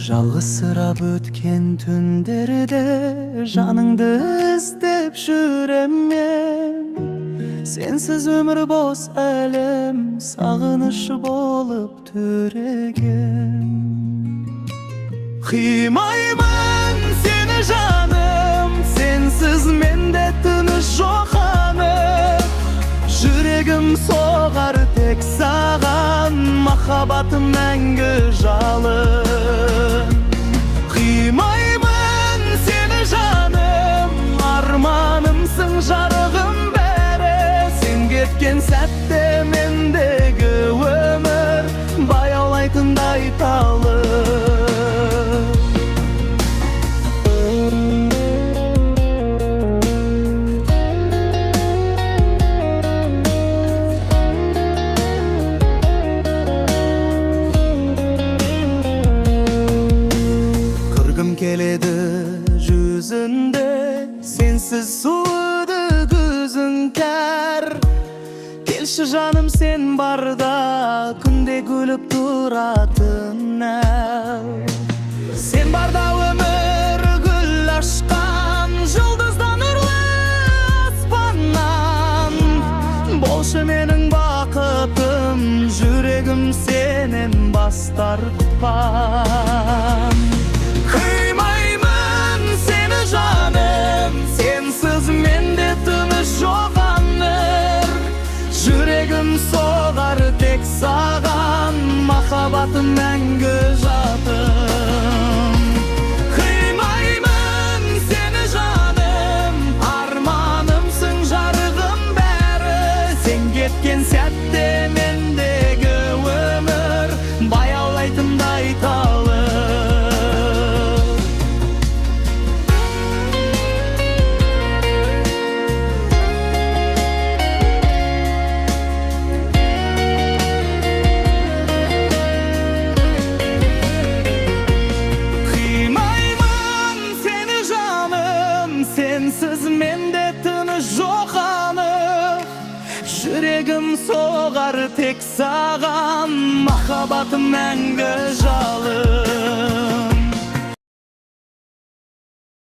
Жалғызсырап өткен түндерде жаныңды іздеп жүрем мен. Сенсіз өмір бос әлем, сағыныш болып түреген. Қимаймын сені жаным, сенсіз менде тыныш жоқ анық. Жүрегім соғар тек саған, махаббатым мәңгі жалын. Қимаймын сені жаным, арманымсың жарығым бәрі. Сен кеткен сәтте мендегі өмір баяулайтындай талып. Келеді жүзінде, сенсіз суыды күзің кәр. Келші жаным сен барда, күнде күліп тұратын әл. Сен барда өмір гүл ашқан, жұлдыздан нұрлы аспаннан. Болшы менің бақытым, жүрегім сенен бас тартпан. Қимаймын сені жаным, сенсіз менде тыныш жоқ анық. Жүрегім соғар тек саған, махаббатым мәңгі жатым. Қимаймын сені жаным, арманымсың жарығым бәрі. Сен кеткен сәтте мендегі өмір баяулайтындай талып. Сенсіз менде тыныш жоқ анық. Жүрегім соғар тек саған, махаббатым мәңгі жалын.